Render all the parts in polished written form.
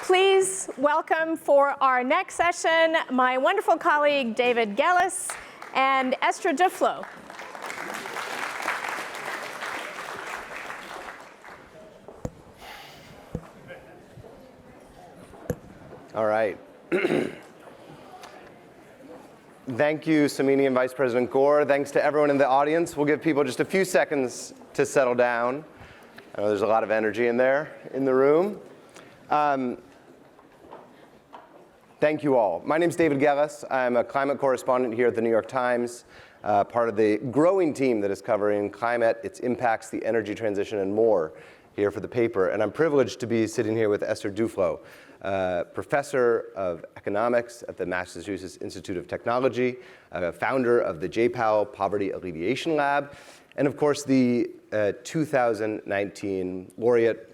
Please welcome for our next session my wonderful colleague David Gellis and Esther Duflo. All right. Thank you, Samini and Vice President Gore. Thanks to everyone in the audience. We'll give people just a few seconds to settle down. I know there's a lot of energy in there in the room. Thank you all. My name is David Gellis. I'm a climate correspondent here at the New York Times, part of the growing team that is covering climate, its impacts, the energy transition, and more here for the paper. And I'm privileged to be sitting here with Esther Duflo, professor of economics at the Massachusetts Institute of Technology, founder of the J. Powell Poverty Alleviation Lab, and of course the 2019 laureate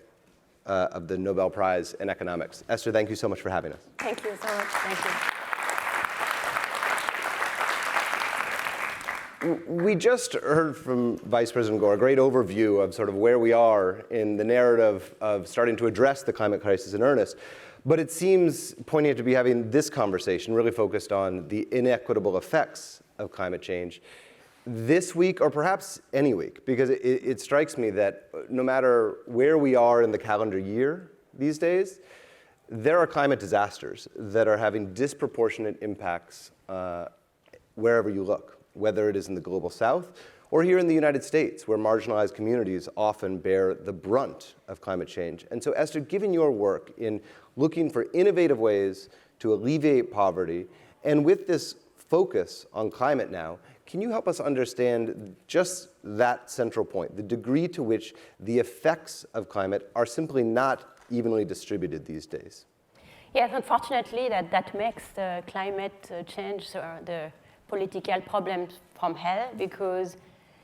of the Nobel Prize in Economics. Esther, thank you so much for having us. Thank you so much. Thank you. We just heard from Vice President Gore a great overview of sort of where we are in the narrative of starting to address the climate crisis in earnest. But it seems poignant to be having this conversation really focused on the inequitable effects of climate change this week, or perhaps any week, because it strikes me that no matter where we are in the calendar year these days, there are climate disasters that are having disproportionate impacts wherever you look, whether it is in the global south or here in the United States, where marginalized communities often bear the brunt of climate change. And so, Esther, given your work in looking for innovative ways to alleviate poverty, and with this focus on climate now, can you help us understand just that central point, the degree to which the effects of climate are simply not evenly distributed these days? Yes, unfortunately, that makes the climate change the political problems from hell, because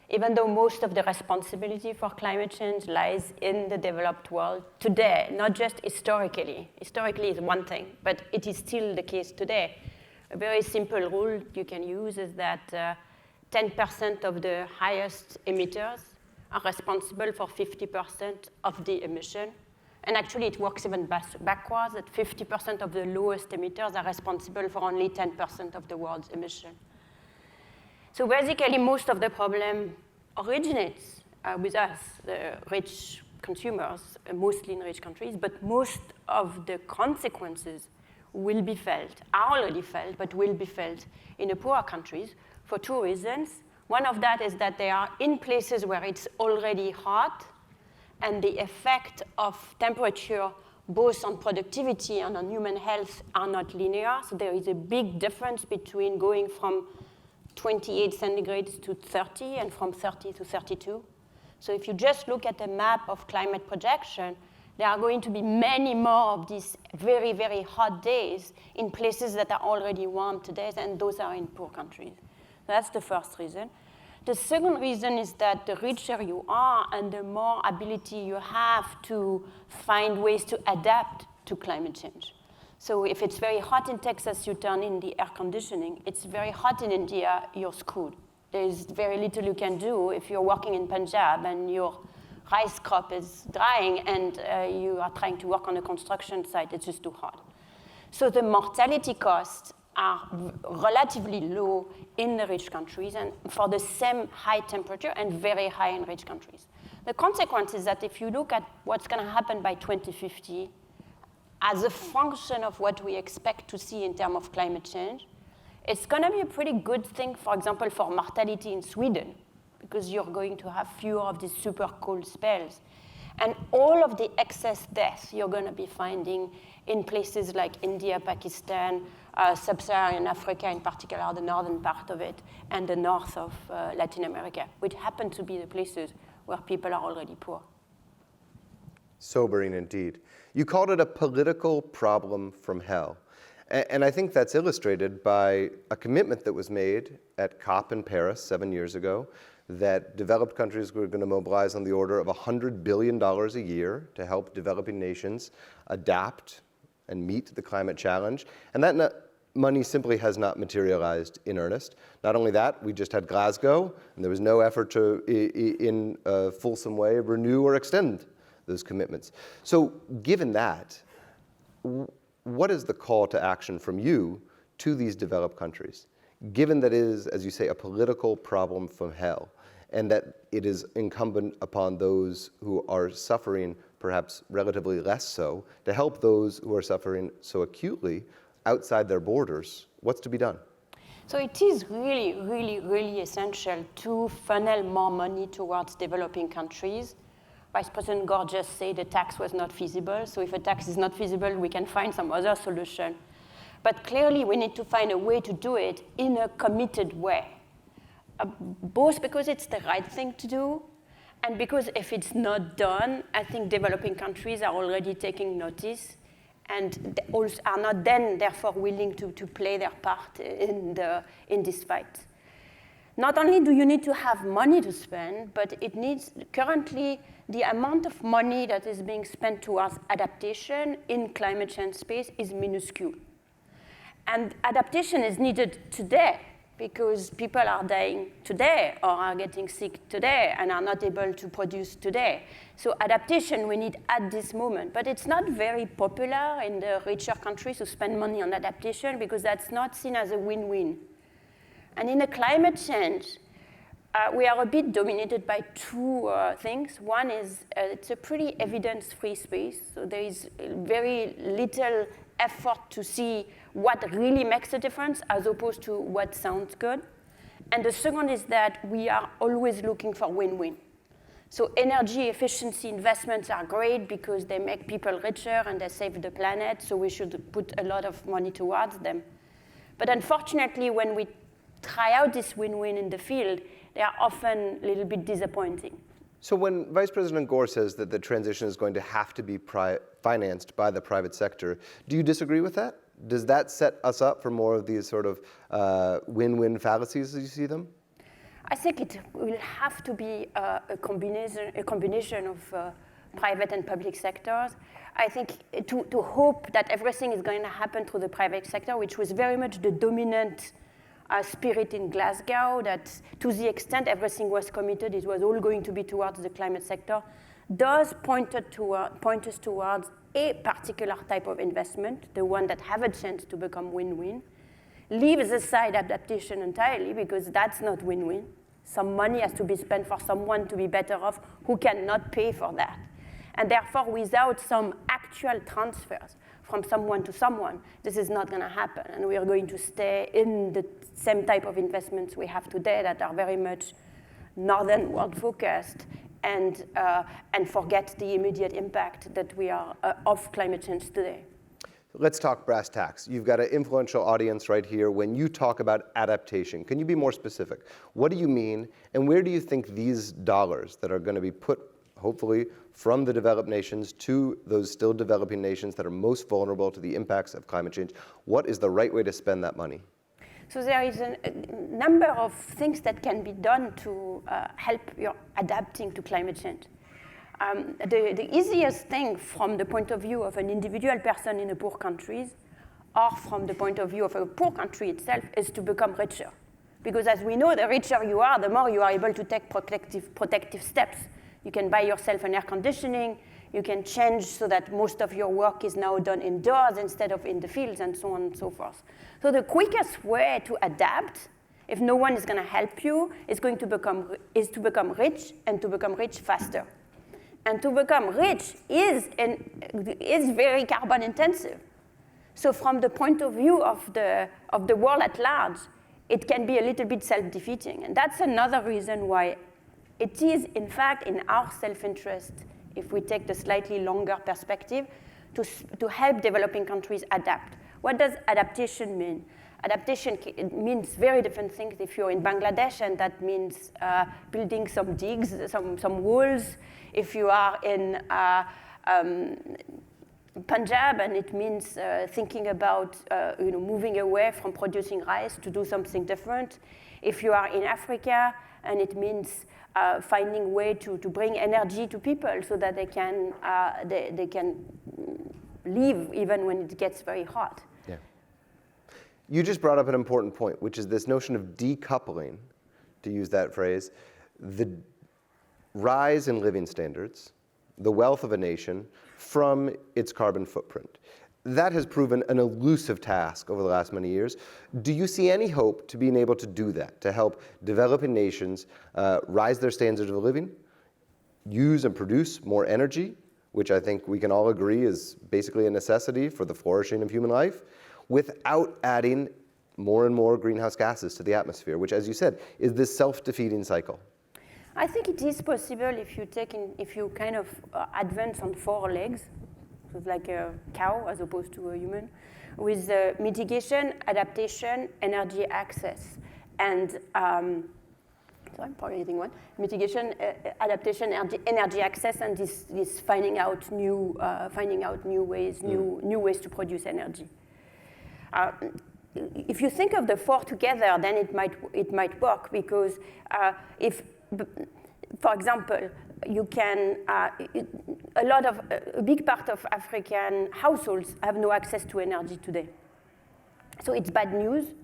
even though most of the responsibility for climate change lies in the developed world today, not just historically. Historically is one thing, but it is still the case today. A very simple rule you can use is that 10% of the highest emitters are responsible for 50% of the emission. And actually, it works even backwards, that 50% of the lowest emitters are responsible for only 10% of the world's emission. So basically, most of the problem originates with us, the rich consumers, mostly in rich countries, but most of the consequences will be felt, are already felt, but will be felt in the poorer countries for two reasons. One of that is that they are in places where it's already hot, and the effect of temperature, both on productivity and on human health, are not linear. So there is a big difference between going from 28 centigrades to 30 and from 30 to 32. So if you just look at a map of climate projection, there are going to be many more of these very, very hot days in places that are already warm today, and those are in poor countries. That's the first reason. The second reason is that the richer you are and the more ability you have to find ways to adapt to climate change. So if it's very hot in Texas, you turn in the air conditioning. It's very hot in India, you're screwed. There's very little you can do if you're working in Punjab and your rice crop is drying and you are trying to work on a construction site. It's just too hot. So the mortality costs are relatively low in the rich countries and for the same high temperature and very high in rich countries. The consequence is that if you look at what's going to happen by 2050, as a function of what we expect to see in terms of climate change, it's going to be a pretty good thing, for example, for mortality in Sweden, because you're going to have fewer of these super cold spells. And all of the excess death you're going to be finding in places like India, Pakistan, sub-Saharan Africa in particular, the northern part of it, and the north of Latin America, which happen to be the places where people are already poor. Sobering indeed. You called it a political problem from hell. And I think that's illustrated by a commitment that was made at COP in Paris 7 years ago that developed countries were going to mobilize on the order of $100 billion a year to help developing nations adapt and meet the climate challenge. And that money simply has not materialized in earnest. Not only that, we just had Glasgow, and there was no effort to, in a fulsome way, renew or extend those commitments. So given that, what is the call to action from you to these developed countries, given that it is, as you say, a political problem from hell, and that it is incumbent upon those who are suffering, perhaps relatively less so, to help those who are suffering so acutely outside their borders? What's to be done? So it is really, really, really essential to funnel more money towards developing countries. Vice President Gore just said the tax was not feasible. So if a tax is not feasible, we can find some other solution. But clearly, we need to find a way to do it in a committed way, both because it's the right thing to do, and because if it's not done, I think developing countries are already taking notice and also are not then, therefore, willing to play their part in this fight. Not only do you need to have money to spend, but it needs, currently, the amount of money that is being spent towards adaptation in climate change space is minuscule. And adaptation is needed today, because people are dying today or are getting sick today and are not able to produce today. So adaptation we need at this moment. But it's not very popular in the richer countries to spend money on adaptation because that's not seen as a win-win. And in the climate change, we are a bit dominated by two things. One is it's a pretty evidence-free space. So there is very little effort to see what really makes a difference as opposed to what sounds good. And the second is that we are always looking for win-win. So energy efficiency investments are great because they make people richer and they save the planet, so we should put a lot of money towards them. But unfortunately, when we try out this win-win in the field, they are often a little bit disappointing. So when Vice President Gore says that the transition is going to have to be financed by the private sector, do you disagree with that? Does that set us up for more of these sort of win-win fallacies as you see them? I think it will have to be a combination of private and public sectors. I think to hope that everything is going to happen through the private sector, which was very much the dominant spirit in Glasgow, that to the extent everything was committed, it was all going to be towards the climate sector, does point us towards a particular type of investment, the one that have a chance to become win-win, leaves aside adaptation entirely because that's not win-win. Some money has to be spent for someone to be better off who cannot pay for that. And therefore, without some actual transfers from someone to someone, this is not going to happen. And we are going to stay in the same type of investments we have today that are very much northern world focused and forget the immediate impact that we are of climate change today. Let's talk brass tacks. You've got an influential audience right here. When you talk about adaptation, can you be more specific? What do you mean, and where do you think these dollars that are going to be put, hopefully, from the developed nations to those still developing nations that are most vulnerable to the impacts of climate change, what is the right way to spend that money? So there is a number of things that can be done to help you adapting to climate change. The easiest thing from the point of view of an individual person in a poor country or from the point of view of a poor country itself is to become richer. Because as we know, the richer you are, the more you are able to take protective steps. You can buy yourself an air conditioning, you can change so that most of your work is now done indoors instead of in the fields and so on and so forth. So the quickest way to adapt, if no one is going to help you, is to become rich and to become rich faster. And to become rich is very carbon intensive. So from the point of view of the world at large, it can be a little bit self-defeating. And that's another reason why it is, in fact, in our self-interest, if we take the slightly longer perspective, to help developing countries adapt. What does adaptation mean? Adaptation means very different things if you're in Bangladesh, and that means building some digs, some walls. If you are in Punjab, and it means thinking about moving away from producing rice to do something different. If you are in Africa, and it means finding a way to bring energy to people so that they can live even when it gets very hot. Yeah. You just brought up an important point, which is this notion of decoupling, to use that phrase, the rise in living standards, the wealth of a nation, from its carbon footprint. that has proven an elusive task over the last many years. Do you see any hope to being able to do that, to help developing nations rise their standards of living, use and produce more energy, which I think we can all agree is basically a necessity for the flourishing of human life, without adding more and more greenhouse gases to the atmosphere, which, as you said, is this self-defeating cycle? I think it is possible if you kind of advance on 4 legs, so like a cow as opposed to a human, with mitigation, adaptation, energy access, and so I'm forgetting one. Mitigation, adaptation, energy access, and this finding out new ways, new ways to produce energy. If you think of the 4 together, then it might work, because if, for example, you can a big part of African households have no access to energy today. So it's bad news,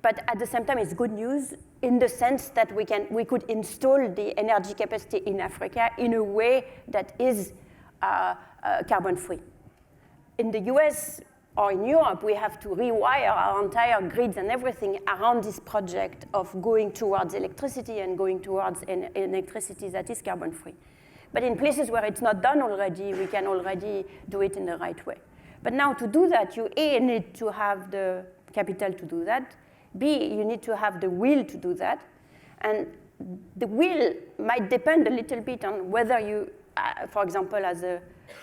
but at the same time it's good news in the sense that we could install the energy capacity in Africa in a way that is carbon free. In the US or in Europe, we have to rewire our entire grids and everything around this project of going towards electricity and going towards an electricity that is carbon free. But in places where it's not done already, we can already do it in the right way. But now to do that, you A, need to have the capital to do that. B, you need to have the will to do that. And the will might depend a little bit on whether you, for example, as a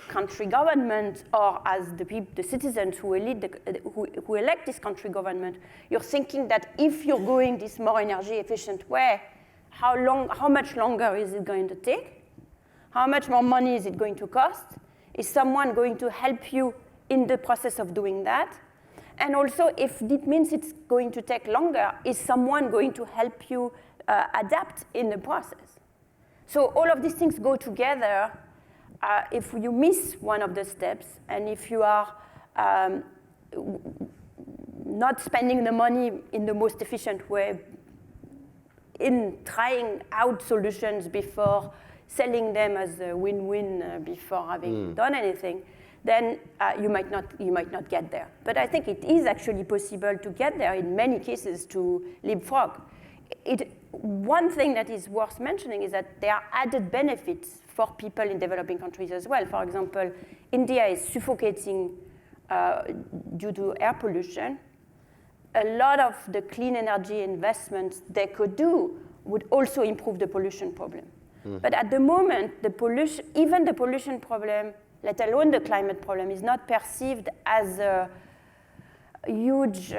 country government or as the citizens who elect this country government, you're thinking that if you're going this more energy efficient way, how much longer is it going to take? How much more money is it going to cost? Is someone going to help you in the process of doing that? And also, if it means it's going to take longer, is someone going to help you adapt in the process? So all of these things go together. If you miss one of the steps, and if you are not spending the money in the most efficient way, in trying out solutions before selling them as a win-win before having done anything, then you might not get there. But I think it is actually possible to get there in many cases to leapfrog. One thing that is worth mentioning is that there are added benefits for people in developing countries as well. For example, India is suffocating due to air pollution. A lot of the clean energy investments they could do would also improve the pollution problem. But at the moment, even the pollution problem, let alone the climate problem, is not perceived as a huge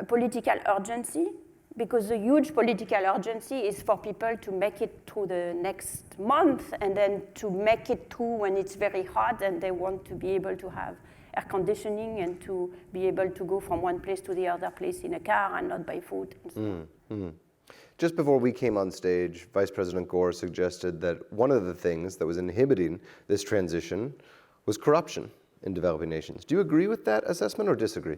political urgency, because the huge political urgency is for people to make it through the next month and then to make it through when it's very hot and they want to be able to have air conditioning and to be able to go from one place to the other place in a car and not buy food and so on. Just before we came on stage, Vice President Gore suggested that one of the things that was inhibiting this transition was corruption in developing nations. Do you agree with that assessment or disagree?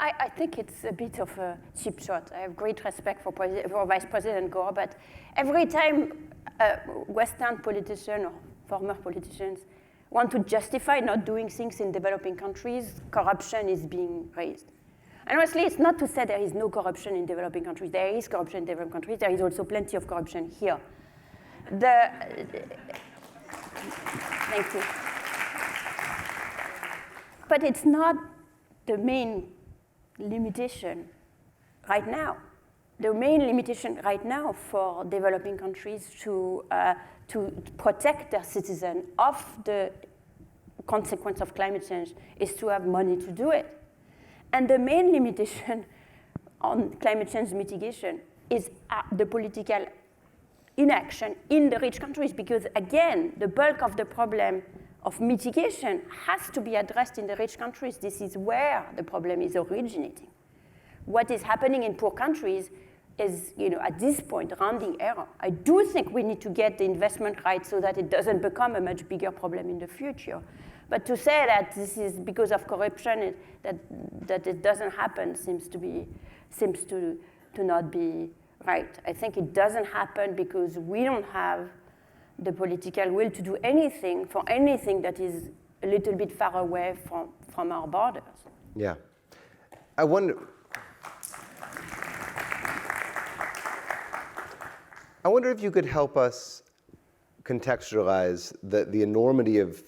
I think it's a bit of a cheap shot. I have great respect for Vice President Gore, but every time Western politicians or former politicians want to justify not doing things in developing countries, corruption is being raised. And honestly, it's not to say there is no corruption in developing countries. There is corruption in developing countries. There is also plenty of corruption here. Thank you. But it's not the main limitation right now. The main limitation right now for developing countries to protect their citizens of the consequence of climate change is to have money to do it. And the main limitation on climate change mitigation is the political inaction in the rich countries, because again, the bulk of the problem of mitigation has to be addressed in the rich countries. This is where the problem is originating. What is happening in poor countries is, at this point, rounding error. I do think we need to get the investment right so that it doesn't become a much bigger problem in the future. But to say that this is because of corruption that it doesn't happen seems to not be right. I think it doesn't happen because we don't have the political will to do anything for anything that is a little bit far away from our borders. Yeah. I wonder if you could help us contextualize the enormity of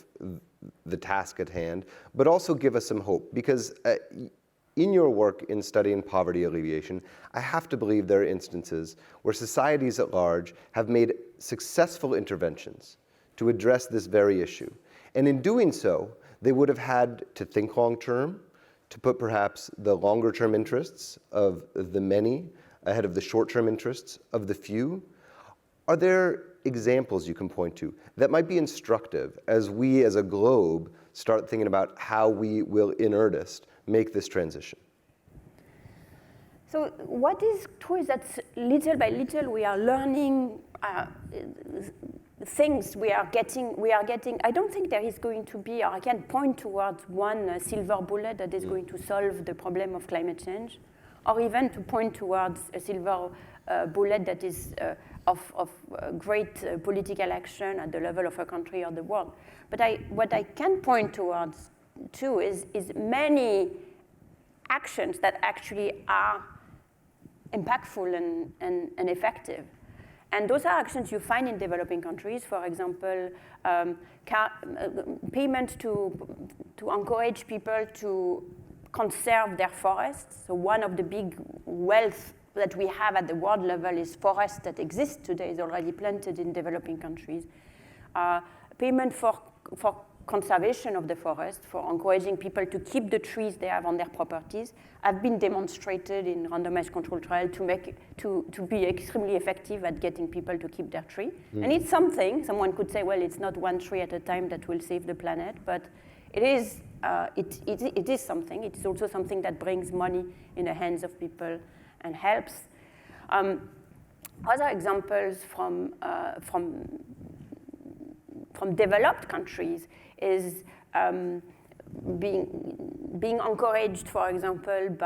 the task at hand, but also give us some hope. Because in your work in studying poverty alleviation, I have to believe there are instances where societies at large have made successful interventions to address this very issue. And in doing so, they would have had to think long term, to put perhaps the longer term interests of the many ahead of the short term interests of the few. Are there examples you can point to that might be instructive as we as a globe start thinking about how we will in earnest make this transition? So what is true is that little by little we are learning things we are getting. I don't think there is going to be, or I can point towards one silver bullet that is going to solve the problem of climate change, or even to point towards a silver bullet that is of great political action at the level of a country or the world. But what I can point towards too is many actions that actually are impactful and effective. And those are actions you find in developing countries. For example, payment to encourage people to conserve their forests. So one of the big wealth that we have at the world level is forests that exist today, is already planted in developing countries. Payment for conservation of the forest, for encouraging people to keep the trees they have on their properties, have been demonstrated in randomized control trial to be extremely effective at getting people to keep their tree. And it's something, someone could say, well, it's not one tree at a time that will save the planet, but it is something. It's also something that brings money in the hands of people and helps. Other examples from developed countries is being encouraged, for example,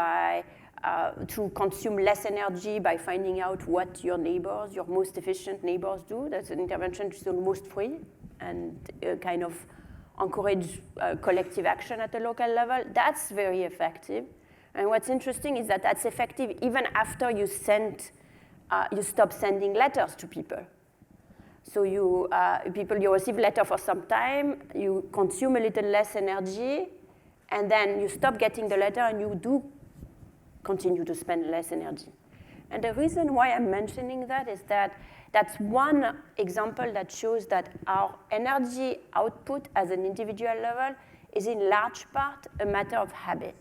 to consume less energy by finding out what your most efficient neighbors do. That's an intervention which is almost free and kind of encourage collective action at a local level. That's very effective. And what's interesting is that that's effective even after you stop sending letters to people. So you receive letter for some time, you consume a little less energy, and then you stop getting the letter and you do continue to spend less energy. And the reason why I'm mentioning that is that that's one example that shows that our energy output as an individual level is in large part a matter of habit.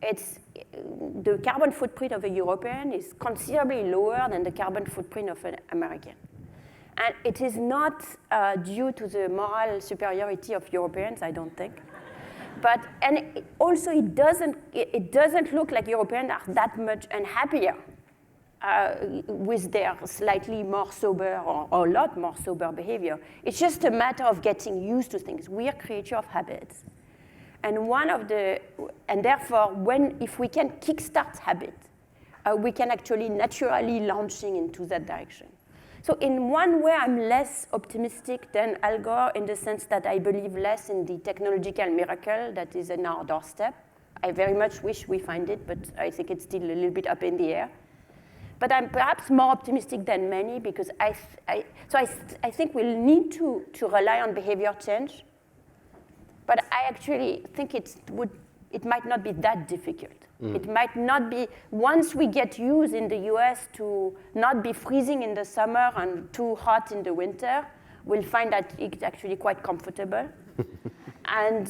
The carbon footprint of a European is considerably lower than the carbon footprint of an American. And it is not due to the moral superiority of Europeans, I don't think. Also it doesn't look like Europeans are that much unhappier with their slightly more sober or a lot more sober behavior. It's just a matter of getting used to things. We are creatures of habits. And therefore, if we can kickstart habit, we can actually naturally launching into that direction. So in one way, I'm less optimistic than Al Gore in the sense that I believe less in the technological miracle that is in our doorstep. I very much wish we find it, but I think it's still a little bit up in the air. But I'm perhaps more optimistic than many because I think we'll need to rely on behavior change. But I actually think it might not be that difficult. It might not be, once we get used in the US to not be freezing in the summer and too hot in the winter, we'll find that it's actually quite comfortable. And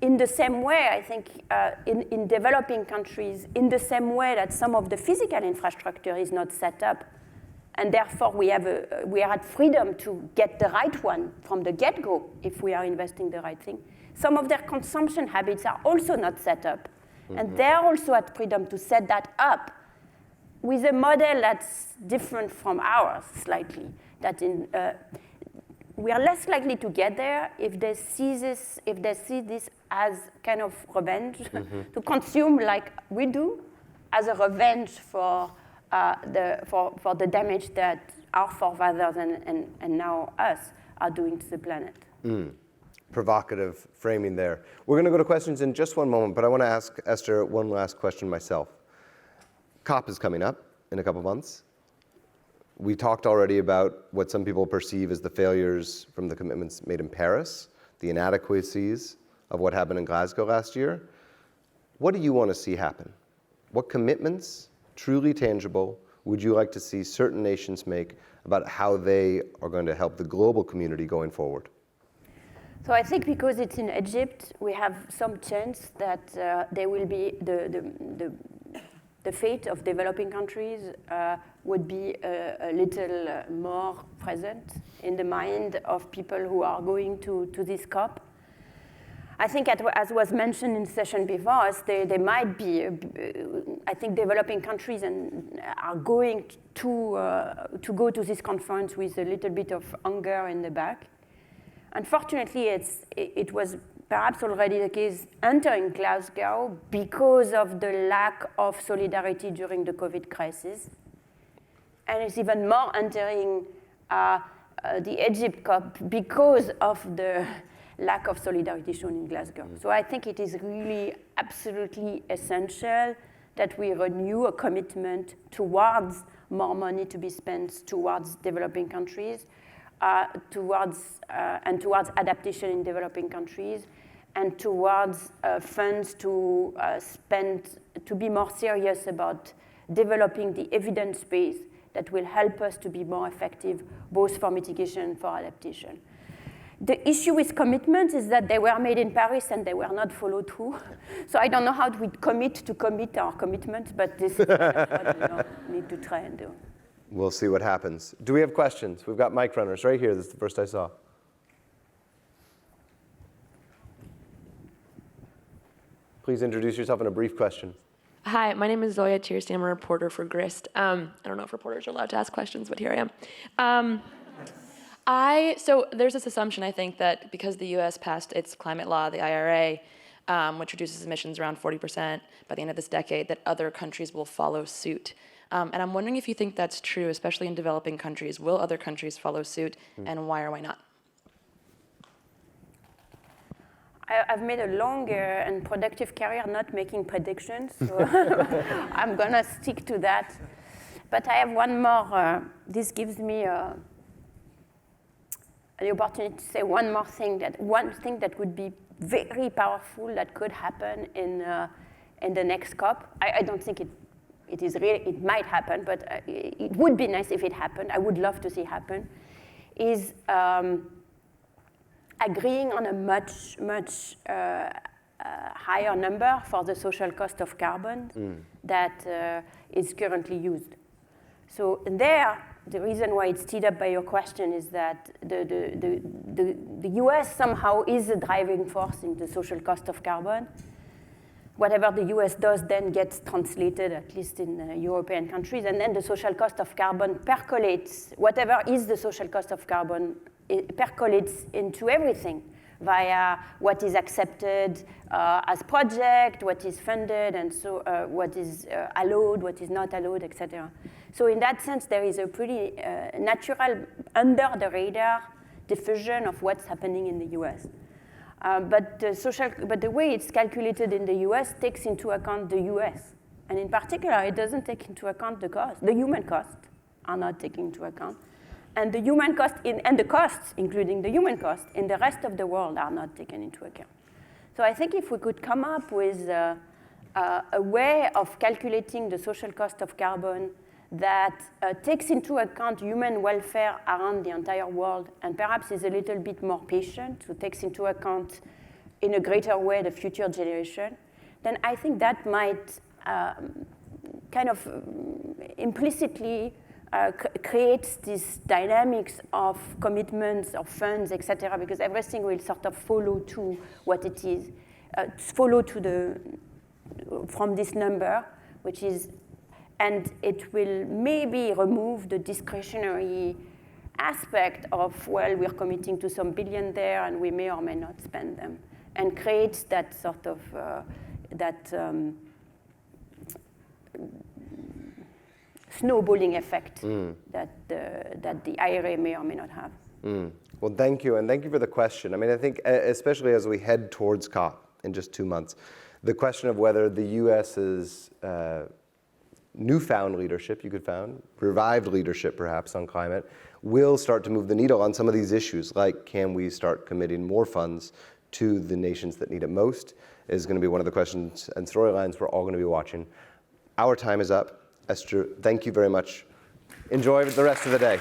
in the same way, I think in developing countries, in the same way that some of the physical infrastructure is not set up, and therefore we are at freedom to get the right one from the get-go if we are investing the right thing. Some of their consumption habits are also not set up. And they're also at freedom to set that up with a model that's different from ours slightly. We are less likely to get there if they see this as kind of revenge, to consume like we do, as a revenge for the damage that our forefathers and now us are doing to the planet. Provocative framing there. We're going to go to questions in just one moment, but I want to ask Esther one last question myself. COP is coming up in a couple months. We talked already about what some people perceive as the failures from the commitments made in Paris, the inadequacies of what happened in Glasgow last year. What do you want to see happen? What commitments, truly tangible, would you like to see certain nations make about how they are going to help the global community going forward? So I think because it's in Egypt, we have some chance that there will be the fate of developing countries would be a little more present in the mind of people who are going to this COP. I think, as was mentioned in the session before, there might be, I think, developing countries are going to go to this conference with a little bit of anger in the back. Unfortunately, it was perhaps already the case entering Glasgow because of the lack of solidarity during the COVID crisis. And it's even more entering the Egypt COP because of the lack of solidarity shown in Glasgow. So I think it is really absolutely essential that we renew a commitment towards more money to be spent towards developing countries, towards adaptation in developing countries, and towards funds to spend, to be more serious about developing the evidence base that will help us to be more effective, both for mitigation and for adaptation. The issue with commitments is that they were made in Paris and they were not followed through. So I don't know how we commit our commitments, but this is what we need to try and do. We'll see what happens. Do we have questions? We've got mic runners right here. This is the first I saw. Please introduce yourself in a brief question. Hi, my name is Zoya Tierstein. I'm a reporter for Grist. I don't know if reporters are allowed to ask questions, but here I am. So there's this assumption, I think, that because the US passed its climate law, the IRA, which reduces emissions around 40% by the end of this decade, that other countries will follow suit. And I'm wondering if you think that's true, especially in developing countries. Will other countries follow suit, and why or why not? I've made a long and productive career not making predictions, so I'm going to stick to that. But I have one more. This gives me the opportunity to say one more thing, one thing that would be very powerful that could happen in the next COP. I don't think it is really, it might happen, but it would be nice if it happened. I would love to see it happen, is agreeing on a much higher number for the social cost of carbon that is currently used. So there, the reason why it's teed up by your question is that the US somehow is the driving force in the social cost of carbon. Whatever the US does then gets translated, at least in European countries, and then the social cost of carbon percolates. Whatever is the social cost of carbon, it percolates into everything via what is accepted as project, what is funded, and so what is allowed, what is not allowed, etc. So in that sense, there is a pretty natural, under the radar diffusion of what's happening in the US. But the way it's calculated in the US takes into account the US. And in particular, it doesn't take into account the cost. The human costs are not taken into account. And the human cost, and the costs, including the human cost, in the rest of the world are not taken into account. So I think if we could come up with a way of calculating the social cost of carbon that takes into account human welfare around the entire world and perhaps is a little bit more patient, so takes into account in a greater way the future generation, then I think that might kind of implicitly create this dynamics of commitments, of funds, etc., because everything will sort of follow to what it is, follow to from this number, which is, and it will maybe remove the discretionary aspect of, well, we're committing to some billion there and we may or may not spend them, and creates that sort of, snowballing effect that the IRA may or may not have. Well, thank you, and thank you for the question. I mean, I think especially as we head towards COP in just 2 months, the question of whether the US's newfound leadership, you could found, revived leadership perhaps on climate, will start to move the needle on some of these issues, like can we start committing more funds to the nations that need it most, is going to be one of the questions and storylines we're all going to be watching. Our time is up. Esther, thank you very much. Enjoy the rest of the day.